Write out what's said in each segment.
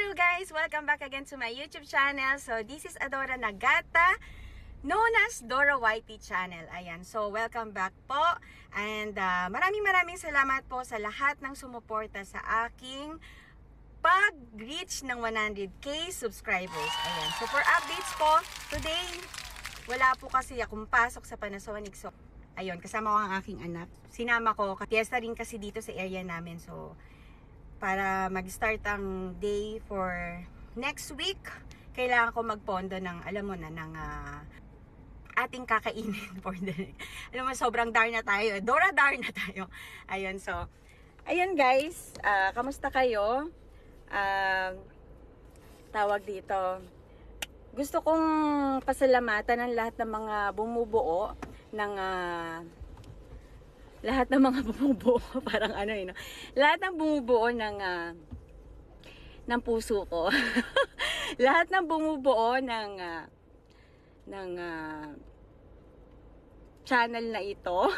Hello guys! Welcome back again to my YouTube channel. So this is Adora Nagata, known as Dora Whitey channel. Ayan, so welcome back po. And maraming salamat po sa lahat ng sumuporta sa aking pag-reach ng 100k subscribers. Ayan, so for updates po, today, wala po kasi akong pasok sa Panasonic. So, ayun, kasama ko ang aking anak. Sinama ko, fiesta rin kasi dito sa area namin. So, para mag-start ang day for next week, kailangan ko magpondo ng, alam mo na, ng ating kakainin for the, alam mo, sobrang dar na tayo. Dora dar na tayo. Ayun, so, ayun guys, kamusta kayo? Tawag dito. Gusto kong pasalamatan ng lahat ng mga bumubuo ng lahat ng mga bumubuo, parang ano no? Lahat ng bumubuo ng puso ko. Lahat ng bumubuo ng channel na ito.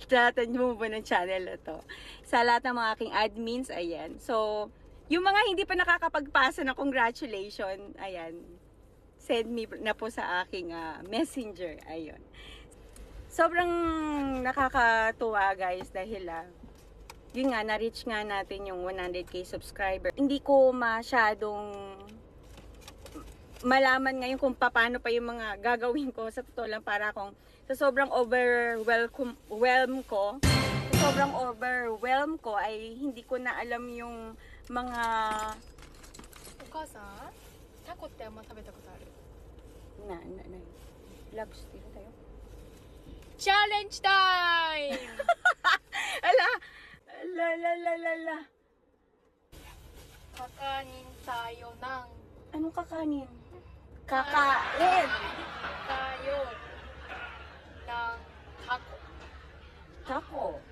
Lahat ng bumubuo ng channel na to. Sa lahat ng mga aking admins, ayan. So, yung mga hindi pa nakakapagpasa na congratulations, ayan. Send me na po sa aking messenger, ayun. Sobrang nakakatuwa guys dahil yun nga, na-reach nga natin yung 100k subscriber. Hindi ko masyadong malaman ngayon kung paano pa yung mga gagawin ko. Sa totoo lang, para akong sa sobrang overwhelm ko ay hindi ko na alam yung mga... お母さん、タコってあんま食べたことある？なラグしてるだよ。チャレンジタイムAla. Kakanin tayo ng Anong kakanin? Kakain! tayo ng taco. Taco.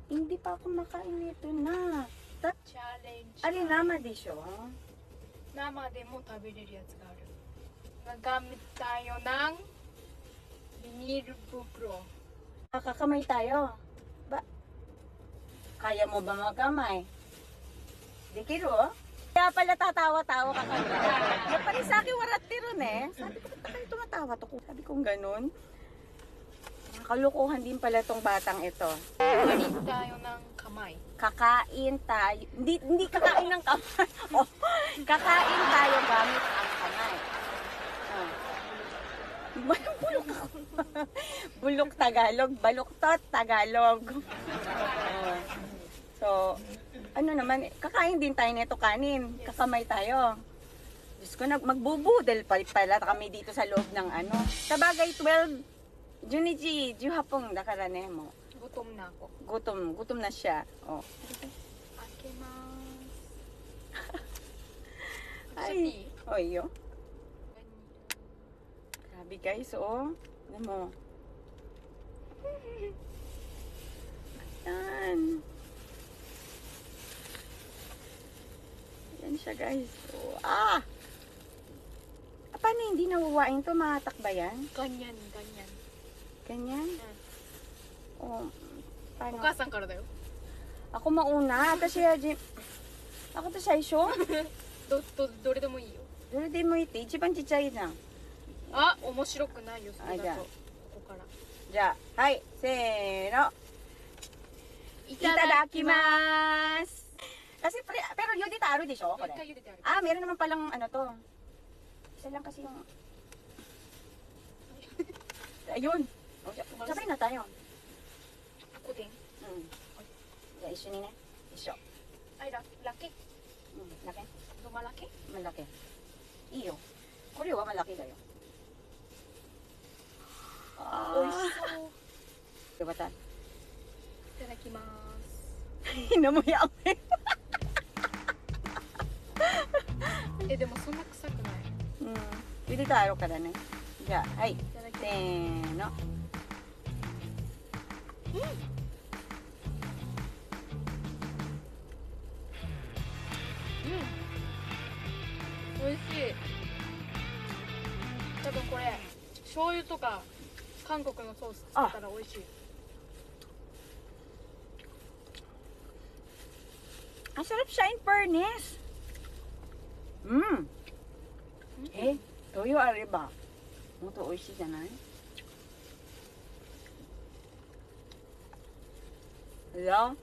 Hindi pa ako makain nito na. Challenge. Alinama di siya. 生でも食べれるやつがある。Gagamit tayo ng binil bukro. Kakakamay tayo. Ba? Kaya mo ba magkamay? Di kiro? Kaya pala tatawa-tawa ka kanina. Yung pala sa akin warat ron eh. Sabi ko, ba't kayo tumatawa to? Sabi kong ganun. Kalukuhan din pala tong batang ito. Kakain tayo ng kamay. Kakain tayo. Hindi kakain ng kamay. Oh, kakain tayo gamit ang kamay. Oh. Bulok ako. Bulok Tagalog. Baluktot Tagalog. Oh. So, ano naman, kakain din tayo nito kanin. Kakamay tayo. Diyos ko, magbubudel pala kami dito sa loob ng ano. Sa bagay, 12 Junichi, 18だからね、もう。Gutom na ako. Gutom na siya. Oh. Akimasu. Ay, oy, yo. Grabe guys, oh. Ano mo? Ayan. Ayan siya guys. Oh, paano hindi nawawain to? Mahatak ba yan? Ganyan. Ganyan? Oh, paano? お母さんからだよ。 Ako mauna. Kasi, ako to saisho. どれでもいいよ。 Duro din mo iti. Ichiban chichay na. あ、面白くないよ、それあじゃあだと。ここから。 Ja, hai, seno. い Itadakimasu. Kasi, pero yun taro di siya. 一回茹でてある。 Meron naman palang ano to. Isa lang kasi yung... Ayun. Sabay na tayo. Ako din. Ja, iso ni ne. Iso. Ay, laki. Laki? Lumalaki? Malaki. Iyo. Kore wa malaki dayo. 美味しそう。 Diba ta? いただきます。 Hinamuya ako eh. でもそんな臭くない。 Pwede taro ka na ne. Ja, hai. いただきます。 Seno. 美味しい。多分これ醤油とか韓国のソース使ったら美味しい。Ang sarap siya in fairness. Eh, toyo ari ba? Moto oishi janai? Hello?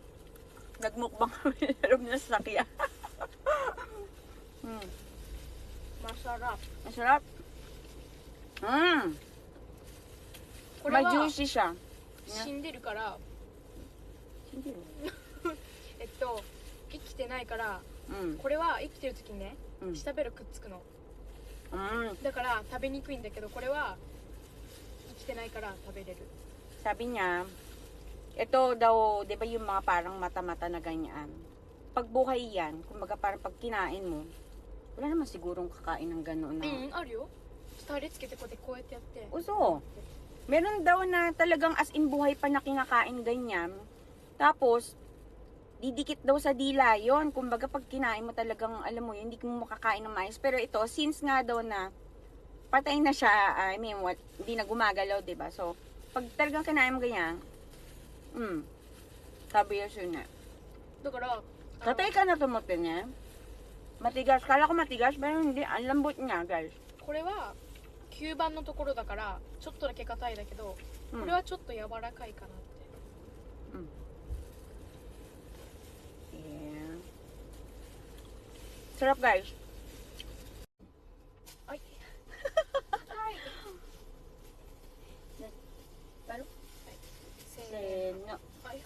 Nagmukbang kami sa loob ng sasakyan. Masarap. Masarap. May これは juicy siya. 死んでるからHindi. 生きてないから Mm. これは生きてる時にね、うん舌ベロくっつくの Mm. だから食べにくいんだけどこれは生きてないから食べれる Sabi niya, ito daw, di ba yung mga parang mata-mata na ganyan? Pag buhay yan, kumbaga parang pag kinain mo, wala naman sigurong kakain ng gano'n う na. んあるよタレつけてこうやってやって Uso. Meron daw na talagang as in buhay pa na kinakain ganyan. Tapos, didikit daw sa dila yon. Kumbaga pag kinain mo talagang, alam mo yun, hindi mo makakain ng mais. Pero ito, since nga daw na patay na siya, I mean, hindi na gumagalaw, diba? So, pag talagang kinain mo ganyan, sabi yun na. だから Katay ka na tumutin niya. Matigas. Kala ko matigas, pero hindi. Ang lambot niya, guys. これは吸盤のところだからちょっとだけ硬いだけど、これはちょっと柔らかいかなって Yeah. Sarap, guys. はいはいせせーのーの。はい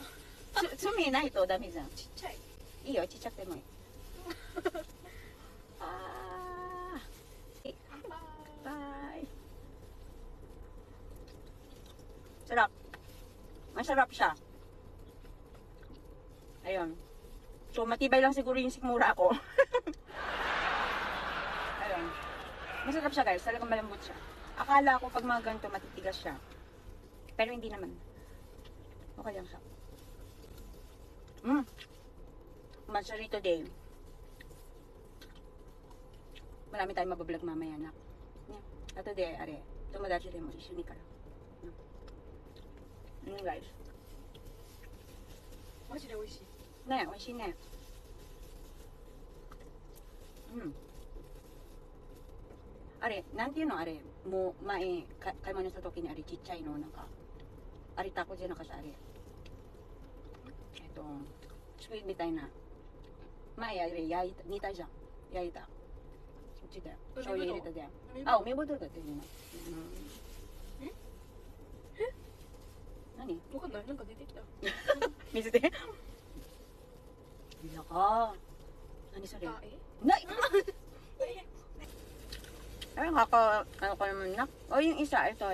Sumina ito, dami dyan. ちっちゃい Iyo, chichak mo eh. Ah. Bye. Sarap. Masarap siya. Ayun. So, matibay lang siguro yung sikmura ko. Ayun. Masarap siya, guys. Talagang malambot siya. Akala ko pag mga ganito matitigas siya. Pero hindi naman. Okay lang siya. Mansari today. Marami tayong mabablog mamaya na. Ato de, are. Tomodachi de mo, ishuni kara. Guys. マジで美味しい Ne, oishi ne. Are, nanti yun no, are. Mo, mae, kaimano sa toki ni are, chichai no, naka. Are, tako dyan naka sa are. Ito, sweet bitay na. Mae, are, nita dyan. Yaita. こっちだよ。醤油入れたで。あ、梅ボトルだって言うの。何？わかんないなんか出てきた水で。Naka. Ano sorry? あえ Nay! Ay, ano ko naman na. O, yung isa. Ito.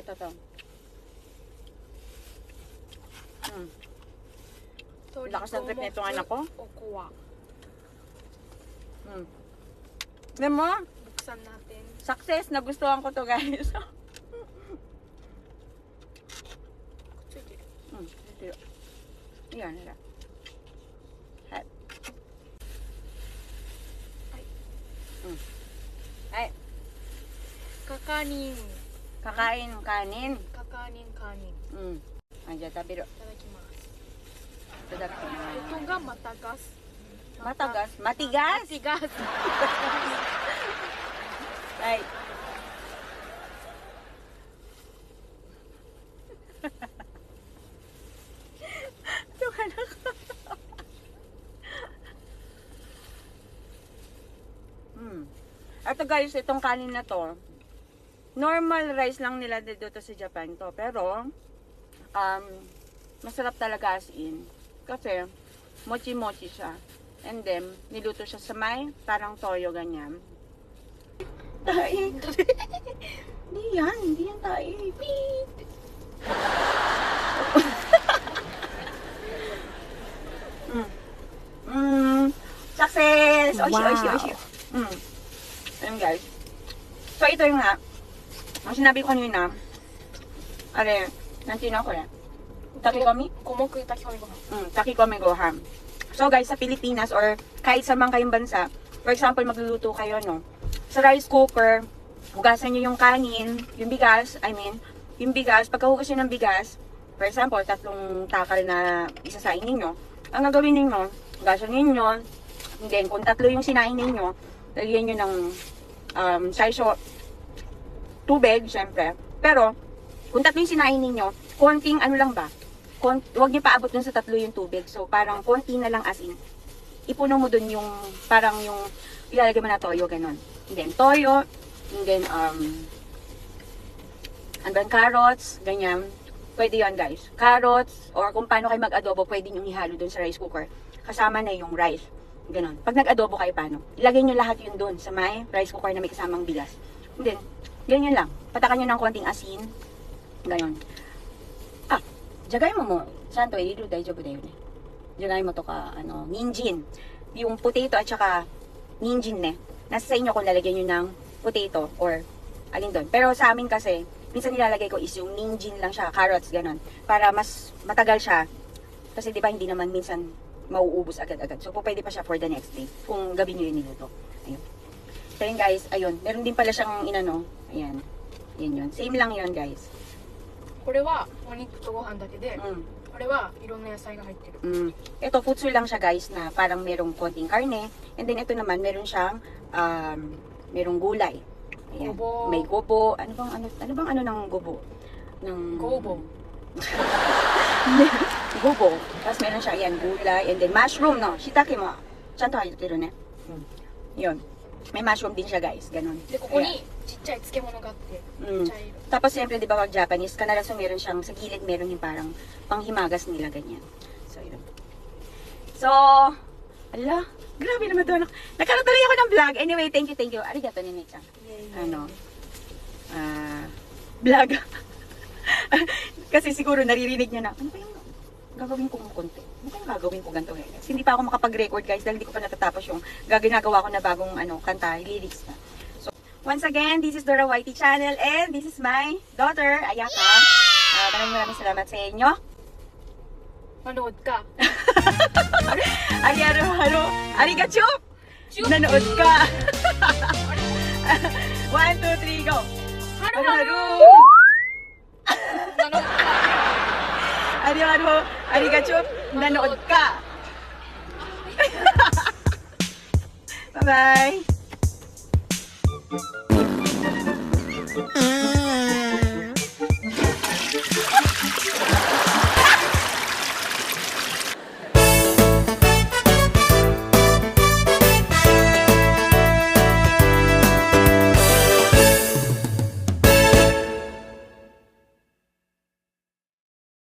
Lakas ng trip na itong anak ko. おこわ Alam mo, buksan natin success. Nagustuhan ko to, guys. くっついてる Yan, nila. Hay. Ay, カカニン kakain kanin. カカニンカニン Andiyan, tabiro. いただきます Ito. itoがまたガス Matagas. Matigas. ガス Ay. Tuwa na ko. Ito guys, itong kanin na to, normal rice lang nila dito sa Japan to. Pero, masarap talaga as in. Kasi, mochi-mochi siya. And then, niluto siya sa may parang toyo ganyan. Tae. Hindi yan tae. Beep. Success! Oishi. Ayun guys. So, ito yung nga. Ang sinabi ko kanina. Are, nanti na ako eh. Takikomi? 五目炊き込みご飯 Takikomi gohan. So guys, sa Pilipinas or kahit sa mga kayong bansa, for example, magluluto kayo, no? Sa rice cooker, hugasan nyo yung kanin, yung bigas, yung bigas, pagkahugas nyo ng bigas, for example, 3 takal na isasain ninyo, ang gagawin ninyo, hugasan ninyo, And then, kung 3 yung sinain ninyo, lagyan nyo ng size tubig, syempre. Pero, kung 3 yung sinain ninyo, konting ano lang ba? Huwag nyo paabot dun sa 3 yung tubig. So, parang konti na lang as in. Ipuno mo dun yung, parang yung, ilalagay mo na toyo, ganon. And then, toyo, and then, and then carrots, ganyan. Pwede yan guys. Carrots, or kung paano kayo mag-adobo, pwede nyo ihalo dun sa rice cooker. Kasama na yung rice. Ganon. Pag nag-adobo kayo, paano? Ilagay nyo lahat yun dun sa may rice cooker na may kasamang bigas. And then, ganyan lang. Patakan nyo ng konting asin. Ganon. Jagay mo. Santo, ililu dahil jobo dahil. Jagay mo to ka, ninjin. Yung potato at saka ninjin nasa sa inyo kung lalagyan nyo ng potato or alin doon. Pero sa amin kasi, minsan nilalagay ko is yung ninjin lang siya, carrots, ganon. Para mas matagal siya. Kasi di ba hindi naman minsan mauubos agad-agad. So, pwede pa siya for the next day. Kung gabi nyo yun niluto. Ayun. So, yun guys, ayun. Meron din pala siyang inano. Ayan. Yan yun. Same lang yun guys. これはお肉とご飯だけで、 Mm. これはいろんな野菜が入ってる。 Ito, futsu lang siya guys na parang merong konting karne. And then ito naman, meron siyang merong gulay. Ayan. Gobo. May gobo. Ano bang ano ng gobo? Gobo. Gobo. Tapos meron siya, ayan, gulay. And then mushroom, no? Shiitake mo. Chanto kayo tiro ne? Yun. May mushroom din siya guys. Ganon. で、ここにちっちゃい漬物があって、 Mm. 茶色。 Tapos siyempre, di ba pag Japanese, kadalasan meron siyang, sa gilid meron yung parang panghimagas nila, ganyan. So, yun. So, ala, grabe naman to. Nagkaroon tuloy ako ng vlog. Anyway, thank you. Arigato ni Mei-chan. Vlog. Kasi siguro naririnig niya na, ano ba yung gagawin kong konti? Ano kayong gagawin ko ganito? Kasi hindi pa ako makapag-record guys dahil hindi ko pa natatapos yung ginagawa ko na bagong kanta, lyrics na. Once again, this is Dora Whitey Channel and this is my daughter, Ayaka. Maraming salamat sa inyo. Manood ka. Arigatou! Nanood ka! 1, 2, 3, go! Haru-haru! Manood ka. Arigatou! Nanood ka! Bye-bye!